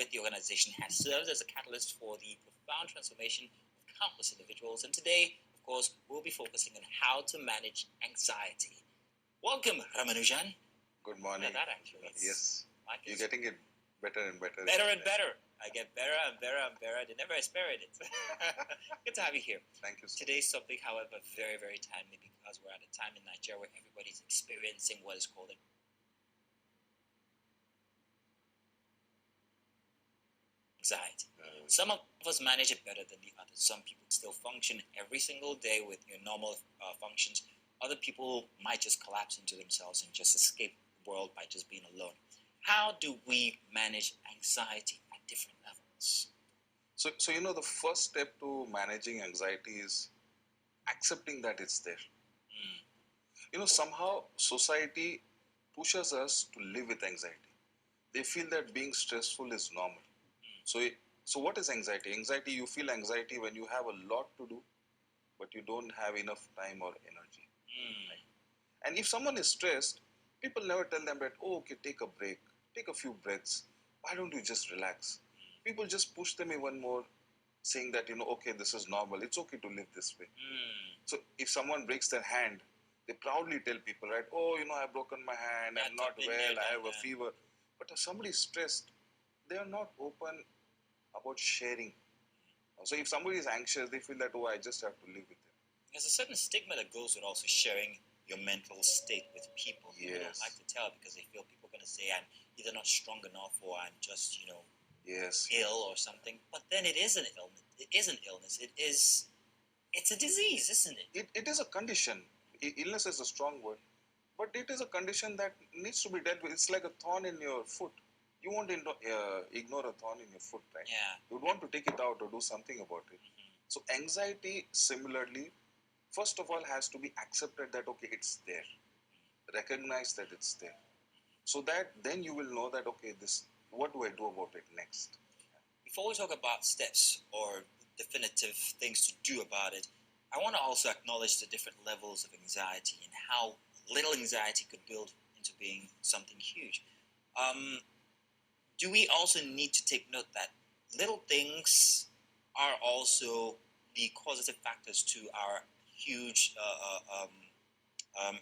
with the organization has served as a catalyst for the profound transformation of countless individuals. And today, of course, we'll be focusing on how to manage anxiety. Welcome, Ramanujan. Good morning. That actually. Yes. Like You're getting it better and better. Better and better. I get better and better and better. They never aspirate it. Good to have you here. Thank you. Today's topic, however, very, very timely because we're at a time in Nigeria where everybody's experiencing what is called anxiety. Some of us manage it better than the others. Some people still function every single day with your normal functions. Other people might just collapse into themselves and just escape the world by just being alone. How do we manage anxiety at different levels? So the first step to managing anxiety is accepting that it's there. Somehow society pushes us to live with anxiety. They feel that being stressful is normal. So what is anxiety? Anxiety, you feel anxiety when you have a lot to do, but you don't have enough time or energy. Right? And if someone is stressed, people never tell them that, oh, okay, take a break, take a few breaths. Why don't you just relax? People just push them even more, saying that, okay, this is normal. It's okay to live this way. So if someone breaks their hand, they proudly tell people, right, oh, I've broken my hand, I'm not well, I have a fever. But if somebody is stressed, they are not open about sharing. So if somebody is anxious, they feel that, oh, I just have to live with it. There's a certain stigma that goes with also sharing your mental state with people. Yes. People don't like to tell because they feel people are going to say I'm either not strong enough or I'm just, yes, ill or something. But then it is an illness. It is an illness. It's a disease, isn't it? It is a condition. Illness is a strong word. But it is a condition that needs to be dealt with. It's like a thorn in your foot. You won't ignore a thorn in your foot, right? Yeah. You would want to take it out or do something about it. So anxiety, similarly, first of all, has to be accepted that, okay, it's there. Recognize that it's there. So that then you will know that, okay, what do I do about it next? Before we talk about steps or definitive things to do about it, I want to also acknowledge the different levels of anxiety and how little anxiety could build into being something huge. Do we also need to take note that little things are also the causative factors to our huge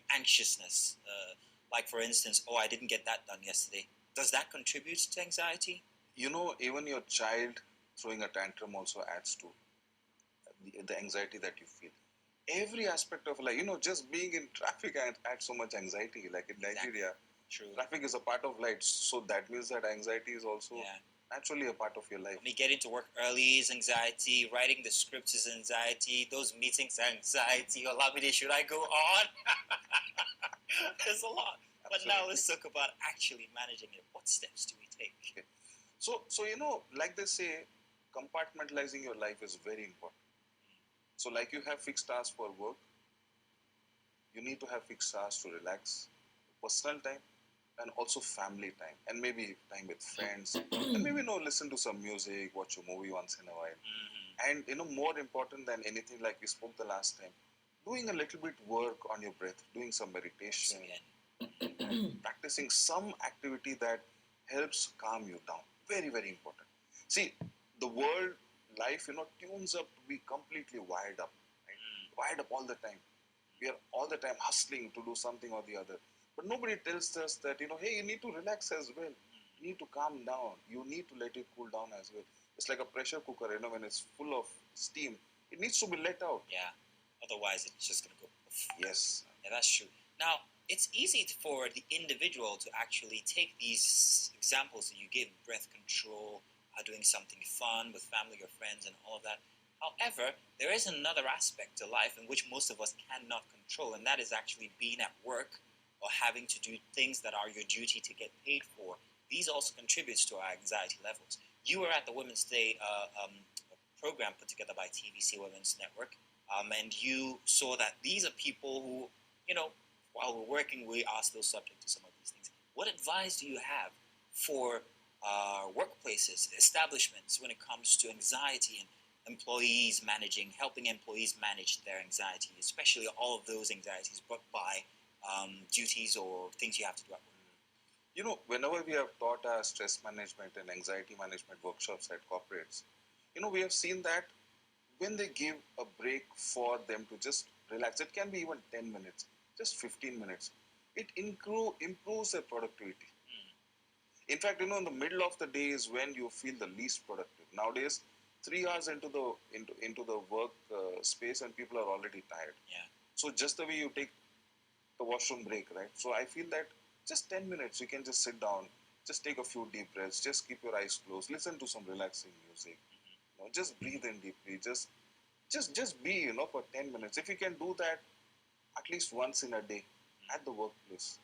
anxiousness? Like, for instance, oh, I didn't get that done yesterday. Does that contribute to anxiety? Even your child throwing a tantrum also adds to the anxiety that you feel. Every aspect of life, just being in traffic adds so much anxiety. Like in Nigeria, True. Traffic is a part of life, so that means that anxiety is also naturally a part of your life. Me getting to work early is anxiety. Writing the scripts is anxiety. Those meetings are anxiety. Olamide, should I go on? There's a lot. Absolutely. But now let's talk about actually managing it. What steps do we take? Okay. So like they say, compartmentalizing your life is very important. So like you have fixed hours for work, you need to have fixed hours to relax, personal time, and also family time, and maybe time with friends, and maybe listen to some music, watch a movie once in a while. And more important than anything, like we spoke the last time, doing a little bit work on your breath, doing some meditation, practicing some activity that helps calm you down. Very, very important. See, the world life, tunes up to be completely wired up, right? Wired up all the time. We are all the time hustling to do something or the other. But nobody tells us that, hey, you need to relax as well. You need to calm down. You need to let it cool down as well. It's like a pressure cooker, when it's full of steam, it needs to be let out. Yeah. Otherwise, it's just going to go. Yes. Yeah, that's true. Now, it's easy for the individual to actually take these examples that you give, breath control, doing something fun with family or friends and all of that. However, there is another aspect to life in which most of us cannot control, and that is actually being at work or having to do things that are your duty to get paid for. These also contributes to our anxiety levels. You were at the Women's Day program put together by TVC Women's Network, and you saw that these are people who, while we're working, we are still subject to some of these things. What advice do you have for workplaces, establishments, when it comes to anxiety and helping employees manage their anxiety, especially all of those anxieties brought by duties or things you have to do at work? Whenever we have taught our stress management and anxiety management workshops at corporates, we have seen that when they give a break for them to just relax, it can be even 10 minutes, just 15 minutes, it improves their productivity. In fact, in the middle of the day is when you feel the least productive. Nowadays, 3 hours into the work space, and people are already tired. Yeah. So just the way you take the washroom break, right? So I feel that just 10 minutes, you can just sit down, just take a few deep breaths, just keep your eyes closed, listen to some relaxing music, just breathe in deeply, just be, for 10 minutes. If you can do that at least once in a day at the workplace,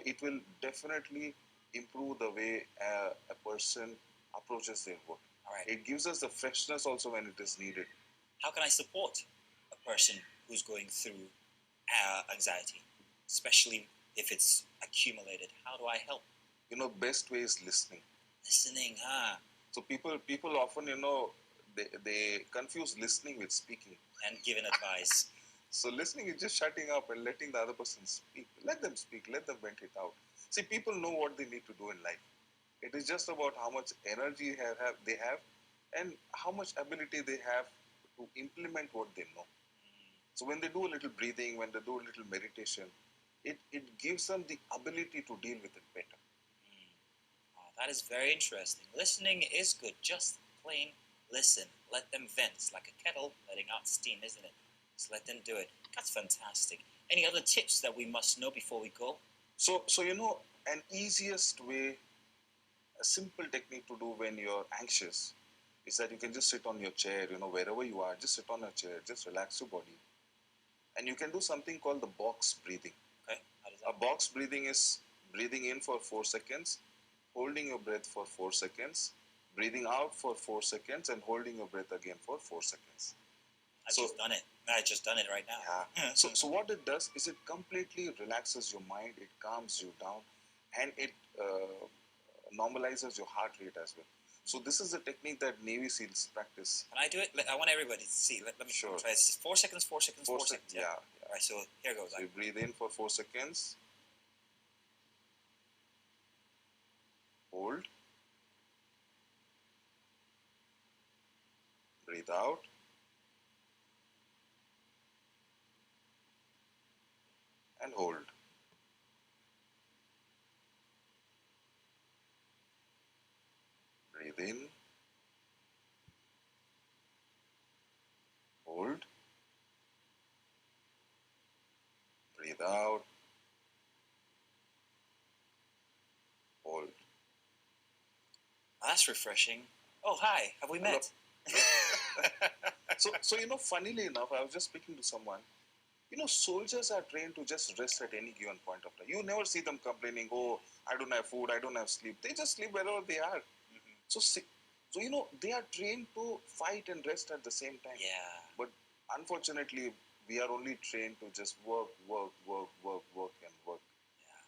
it will definitely improve the way a person approaches their work. All right. It gives us the freshness also when it is needed. How can I support a person who's going through anxiety, especially if it's accumulated? How do I help? Best way is listening. Listening, So people often, they confuse listening with speaking. And giving advice. So listening is just shutting up and letting the other person speak. Let them speak, let them vent it out. See, people know what they need to do in life. It is just about how much energy they have and how much ability they have to implement what they know. So when they do a little breathing, when they do a little meditation, it gives them the ability to deal with it better. Oh, that is very interesting. Listening is good. Just plain listen. Let them vent. It's like a kettle letting out steam, isn't it? Just let them do it. That's fantastic. Any other tips that we must know before we go? So an easiest way, a simple technique to do when you're anxious is that you can just sit on your chair, wherever you are, just sit on a chair, just relax your body. And you can do something called the box breathing. Okay. How does that A box breathing is breathing in for 4 seconds, holding your breath for 4 seconds, breathing out for 4 seconds, and holding your breath again for 4 seconds. I've just done it. I just done it right now. Yeah. So what it does is it completely relaxes your mind, it calms you down, and it normalizes your heart rate as well. So this is the technique that Navy SEALs practice. Can I do it? I want everybody to see. Let me Sure. try. It's 4 seconds, 4 seconds, 4 seconds. Yeah. All right, so here goes. So you breathe in for 4 seconds. Hold. Breathe out. And hold. Breathe in. Hold. Breathe out. Hold. That's refreshing. Oh, hi. Have we met? So funnily enough, I was just speaking to someone. Soldiers are trained to just rest at any given point of time. You never see them complaining, oh, I don't have food, I don't have sleep. They just sleep wherever they are. Mm-hmm. So they are trained to fight and rest at the same time. Yeah. But unfortunately, we are only trained to just work, and work. Yeah.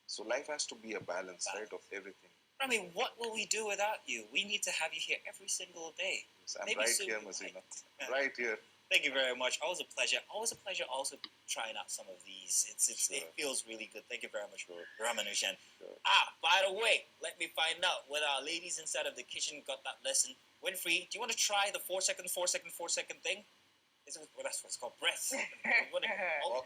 So life has to be a balance, right, of everything. I mean, what will we do without you? We need to have you here every single day. Yes, I'm right here, Masina. Right here. Thank you very much. Always a pleasure. Always a pleasure also trying out some of these. Sure. It feels really good. Thank you very much, Ramanujan. Sure. By the way, let me find out whether our ladies inside of the kitchen got that lesson. Winfrey, do you want to try the 4 second, 4 second, 4 second thing? That's what it's called, breath.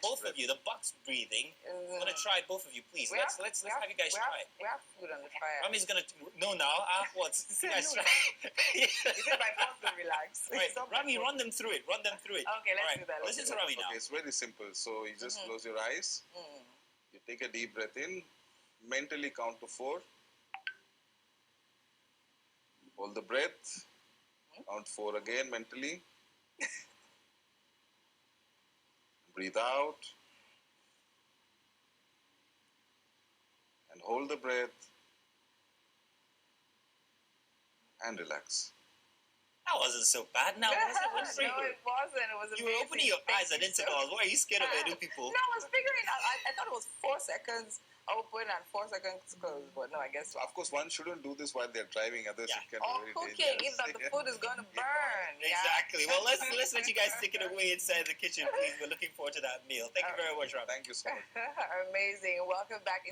Both of you, the box breathing. I want to try both of you, please. Let's have you guys try it. We have food on the fire. Rami's gonna know now. What? You guys try. Is it by force to relax? Right. Rami, run them through it. Okay, let's do that. Listen to Rami now. Okay, it's very simple. So you just close your eyes. You take a deep breath in. Mentally count to 4. Hold the breath. Count 4 again mentally. Breathe out. And hold the breath. And relax. That wasn't so bad. Now, was it? Winfrey? No, it wasn't. It was You were opening your eyes at intervals. Why are you scared of new people? No, I was figuring out. I thought it was 4 seconds open and 4 seconds closed, but no, I guess. So of course, one shouldn't do this while they're driving. Others it can or be very cooking, dangerous. if not, the food is going to burn. Exactly. Well, let's let you guys take it away inside the kitchen, please. We're looking forward to that meal. Thank you very much, Rob. Thank you so much. Amazing. Welcome back.